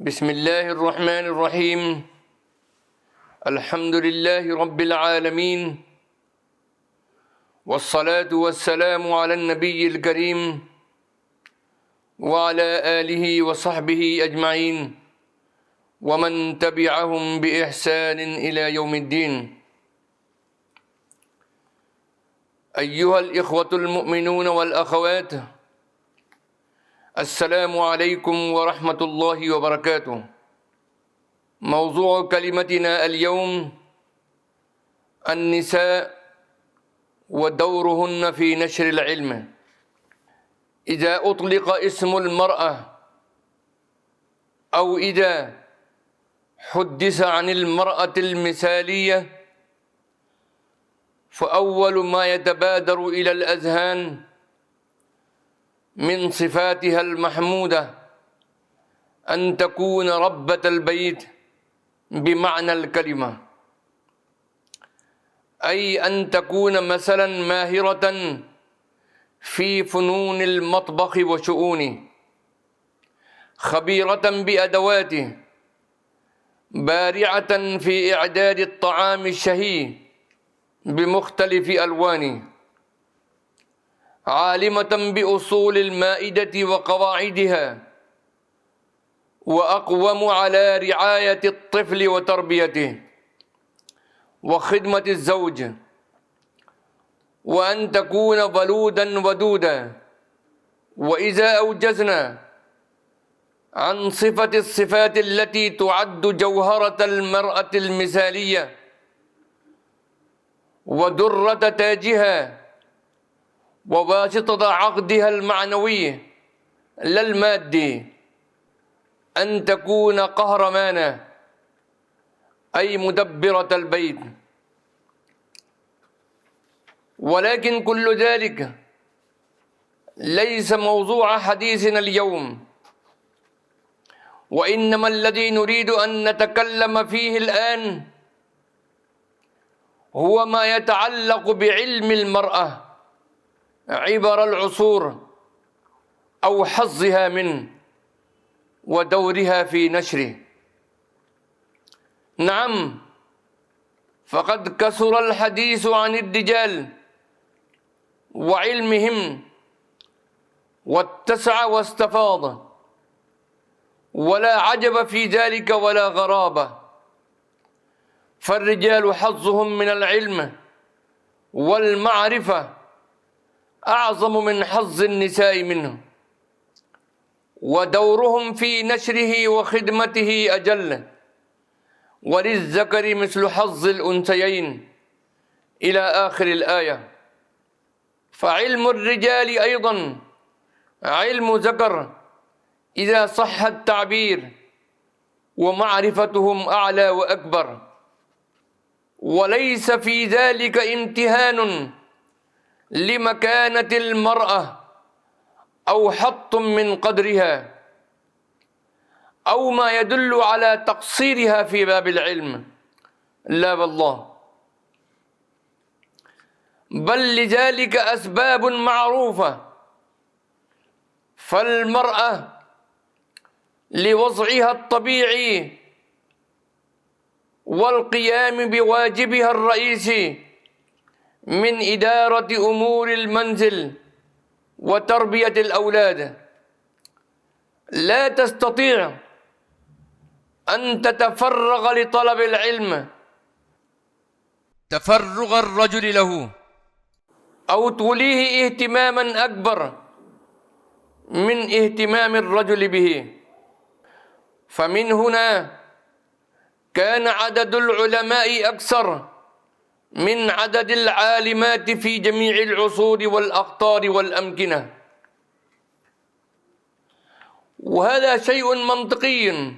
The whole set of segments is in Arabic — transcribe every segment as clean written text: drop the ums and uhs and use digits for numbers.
بسم الله الرحمن الرحيم. الحمد لله رب العالمين، والصلاة والسلام على النبي الكريم وعلى آله وصحبه أجمعين ومن تبعهم بإحسان إلى يوم الدين. أيها الإخوة المؤمنون والأخوات، السلام عليكم ورحمة الله وبركاته. موضوع كلمتنا اليوم النساء ودورهن في نشر العلم. إذا أطلق اسم المرأة أو إذا حدث عن المرأة المثالية، فأول ما يتبادر إلى الأذهان من صفاتها المحمودة أن تكون ربة البيت بمعنى الكلمة، أي أن تكون مثلا ماهرة في فنون المطبخ وشؤونه، خبيرة بأدواته، بارعة في إعداد الطعام الشهي بمختلف ألوانه، عالمة بأصول المائدة وقواعدها، وأقوم على رعاية الطفل وتربيته وخدمة الزوج، وأن تكون ولودا ودودا. وإذا أوجزنا عن صفة الصفات التي تعد جوهرة المرأة المثالية ودرة تاجها وواسطة عقدها المعنوي لا المادي، أن تكون قهرمانة أي مدبرة البيت. ولكن كل ذلك ليس موضوع حديثنا اليوم، وإنما الذي نريد أن نتكلم فيه الآن هو ما يتعلق بعلم المرأة عبر العصور أو حظها منه ودورها في نشره. نعم، فقد كثر الحديث عن الرجال وعلمهم واتسع واستفاض، ولا عجب في ذلك ولا غرابة، فالرجال حظهم من العلم والمعرفة أعظم من حظ النساء منه، ودورهم في نشره وخدمته أجل، وللذكر مثل حظ الأنثيين إلى آخر الآية. فعلم الرجال أيضا علم ذكر إذا صح التعبير، ومعرفتهم أعلى وأكبر، وليس في ذلك امتهان لمكانة المرأة أو حط من قدرها أو ما يدل على تقصيرها في باب العلم، لا والله، بل لذلك أسباب معروفة. فالمرأة لوضعها الطبيعي والقيام بواجبها الرئيسي من إدارة أمور المنزل وتربية الأولاد لا تستطيع أن تتفرغ لطلب العلم تفرغ الرجل له، أو توليه اهتماما أكبر من اهتمام الرجل به. فمن هنا كان عدد العلماء أكثر من عدد العالمات في جميع العصور والأقطار والأمكنة، وهذا شيء منطقي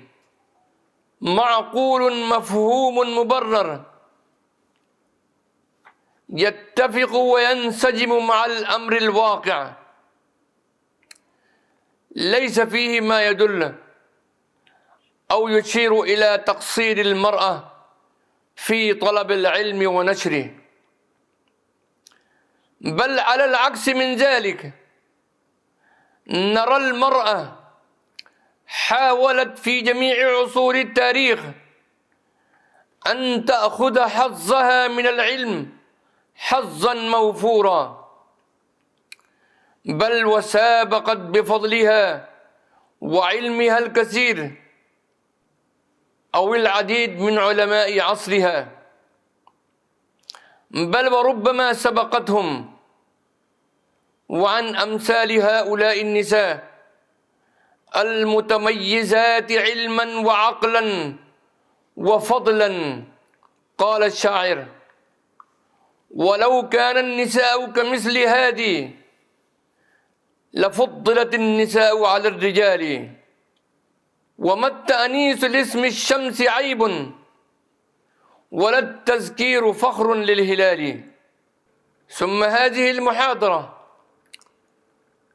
معقول مفهوم مبرر يتفق وينسجم مع الأمر الواقع، ليس فيه ما يدل أو يشير إلى تقصير المرأة في طلب العلم ونشره، بل على العكس من ذلك، نرى المرأة حاولت في جميع عصور التاريخ أن تأخذ حظها من العلم حظا موفورا، بل وسابقت بفضلها وعلمها الكثير أو العديد من علماء عصرها، بل وربما سبقتهم. وعن أمثال هؤلاء النساء المتميزات علما وعقلا وفضلا قال الشاعر: ولو كان النساء كمثل هذه لفضلت النساء على الرجال، وما التأنيس لاسم الشمس عيب ولا التذكير فخر للهلال. ثم هذه المحاضرة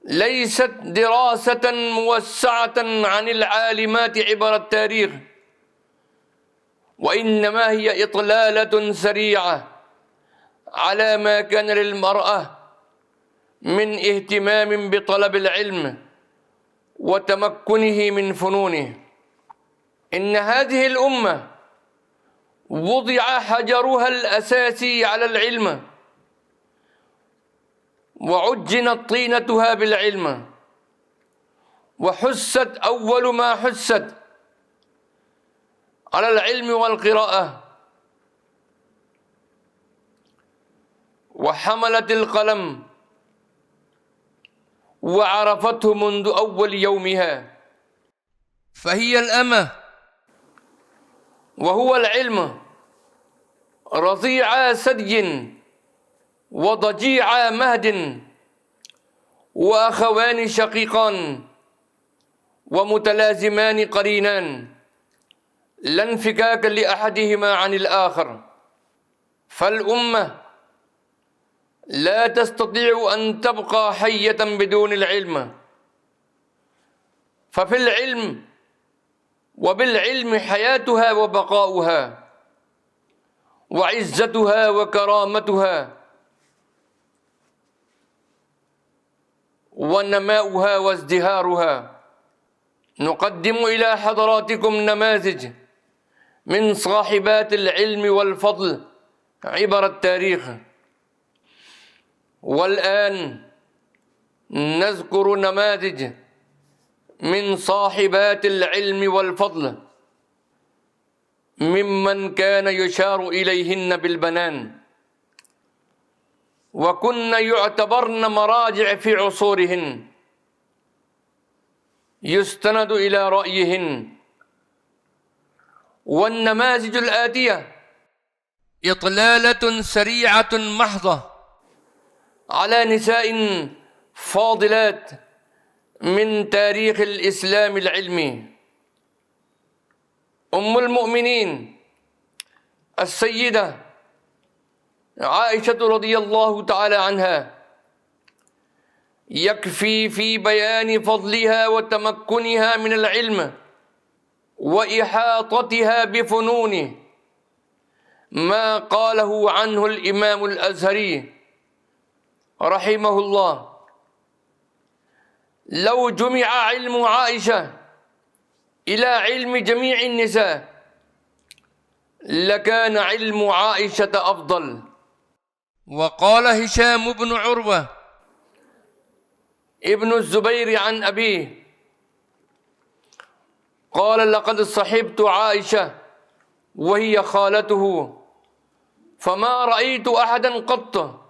ليست دراسة موسعة عن العالمات عبر التاريخ، وإنما هي إطلالة سريعة على ما كان للمرأة من اهتمام بطلب العلم وتمكنه من فنونه. إن هذه الأمة وضع حجرها الأساسي على العلم، وعجنت طينتها بالعلم، وحست أول ما حست على العلم والقراءة، وحملت القلم وعرفته منذ أول يومها، فهي الأمة وهو العلم، رضيع ثدي وضجيع مهد، وأخوان شقيقان ومتلازمان قرينان، لا انفكاك لأحدهما عن الآخر. فالأمة لا تستطيع أن تبقى حية بدون العلم، ففي العلم وبالعلم حياتها وبقاؤها وعزتها وكرامتها ونماؤها وازدهارها. نقدم إلى حضراتكم نماذج من صاحبات العلم والفضل عبر التاريخ، والآن نذكر نماذج من صاحبات العلم والفضل ممن كان يشار إليهن بالبنان، وكن يعتبرن مراجع في عصورهن يستند إلى رأيهن. والنماذج الآتية إطلالة سريعة محضة على نساء فاضلات من تاريخ الإسلام العلمي. أم المؤمنين السيدة عائشة رضي الله تعالى عنها يكفي في بيان فضلها وتمكنها من العلم وإحاطتها بفنونه ما قاله عنه الإمام الأزهري رحمه الله: لو جمع علم عائشة إلى علم جميع النساء لكان علم عائشة أفضل. وقال هشام بن عروة ابن الزبير عن أبيه قال: لقد صحبت عائشة وهي خالته، فما رأيت أحدا قط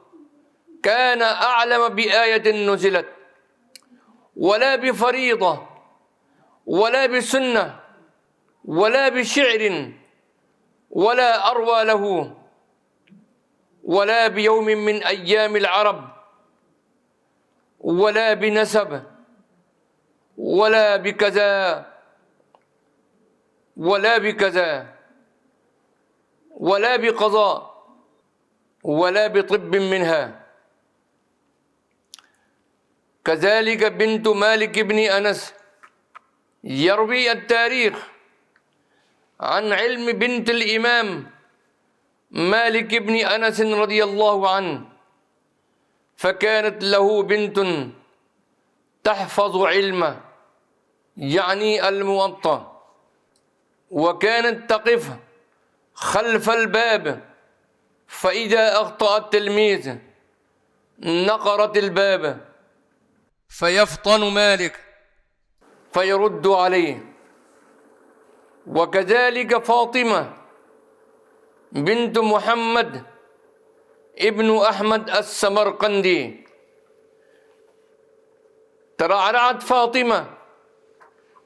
كان أعلم بآية نزلت ولا بفريضة ولا بسنة ولا بشعر ولا أروى له ولا بيوم من أيام العرب ولا بنسب ولا بكذا ولا بكذا ولا بقضاء ولا بطب منها. كذلك بنت مالك بن أنس يروي التاريخ عن علم بنت الإمام مالك بن أنس رضي الله عنه، فكانت له بنت تحفظ علمه يعني الموطأ، وكانت تقف خلف الباب، فإذا أخطأ التلميذ نقرت الباب فيفطن مالك فيرد عليه. وكذلك فاطمة بنت محمد ابن أحمد السمرقندي، ترعرعت فاطمة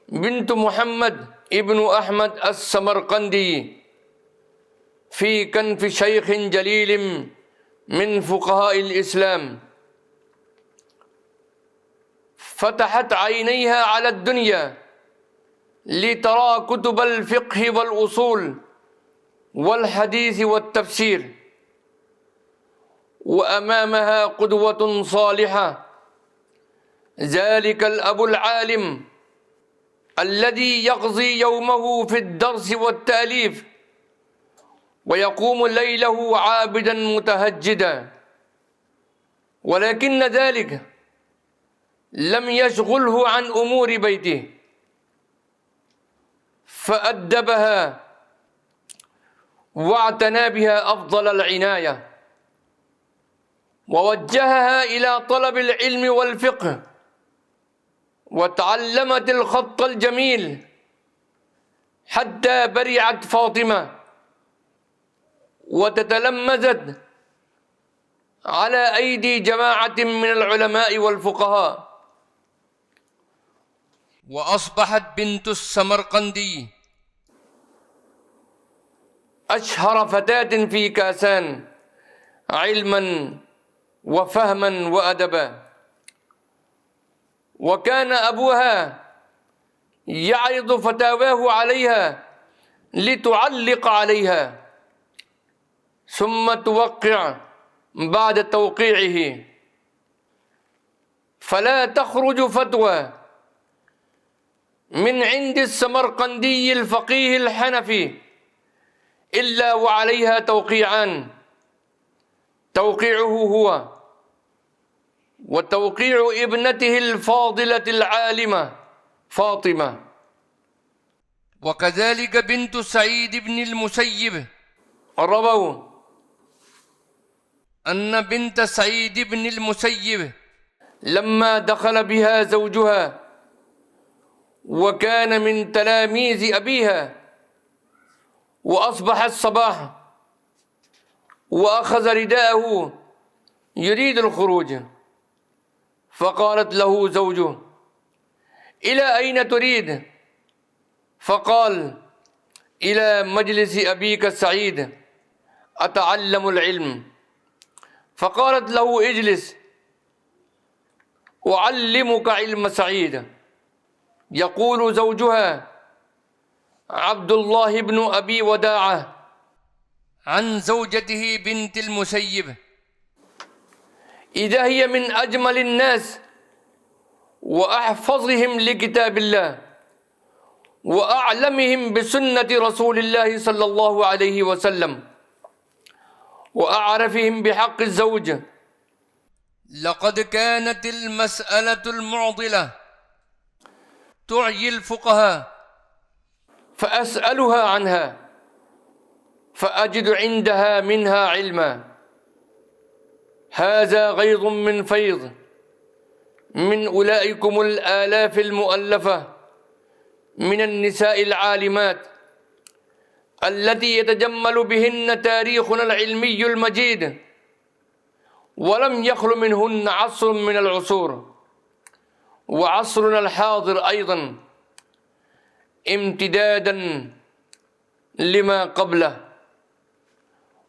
بنت محمد ابن أحمد السمرقندي في كنف شيخ جليل من فقهاء الإسلام، فتحت عينيها على الدنيا لترى كتب الفقه والأصول والحديث والتفسير، وأمامها قدوة صالحة، ذلك الأب العالم الذي يقضي يومه في الدرس والتأليف ويقوم ليله عابدا متهجدا، ولكن ذلك لم يشغله عن أمور بيته، فأدبها واعتنى بها أفضل العناية، ووجهها إلى طلب العلم والفقه، وتعلمت الخط الجميل حتى برعت فاطمة وتتلمذت على أيدي جماعة من العلماء والفقهاء، وأصبحت بنت السمرقندي أشهر فتاة في كاسان علما وفهما وأدبا. وكان أبوها يعرض فتاواه عليها لتعلق عليها ثم توقع بعد توقيعه، فلا تخرج فتوى من عند السمرقندي الفقيه الحنفي إلا وعليها توقيعان، توقيعه هو وتوقيع ابنته الفاضلة العالمة فاطمة. وكذلك بنت سعيد بن المسيب رووا أن بنت سعيد بن المسيب لما دخل بها زوجها وكان من تلاميذ أبيها، وأصبح الصباح وأخذ رداءه يريد الخروج، فقالت له زوجه: إلى أين تريد؟ فقال: إلى مجلس أبيك سعيد أتعلم العلم. فقالت له: اجلس أعلمك علم سعيد. يقول زوجها عبد الله بن أبي وداعة عن زوجته بنت المسيب: إذا هي من أجمل الناس وأحفظهم لكتاب الله وأعلمهم بسنة رسول الله صلى الله عليه وسلم وأعرفهم بحق الزوج، لقد كانت المسألة المعضلة تعي الفقهاء فأسألها عنها فأجد عندها منها علما. هذا غيظ من فيض من أولئكم الآلاف المؤلفة من النساء العالمات التي يتجمل بهن تاريخنا العلمي المجيد، ولم يخل منهن عصر من العصور، وعصرنا الحاضر أيضا امتدادا لما قبله.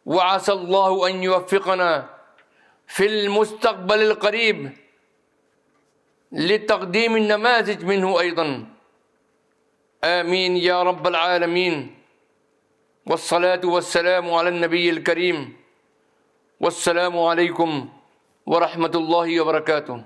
وعسى الله أن يوفقنا في المستقبل القريب لتقديم النماذج منه أيضا، آمين يا رب العالمين. والصلاة والسلام على النبي الكريم، والسلام عليكم ورحمة الله وبركاته.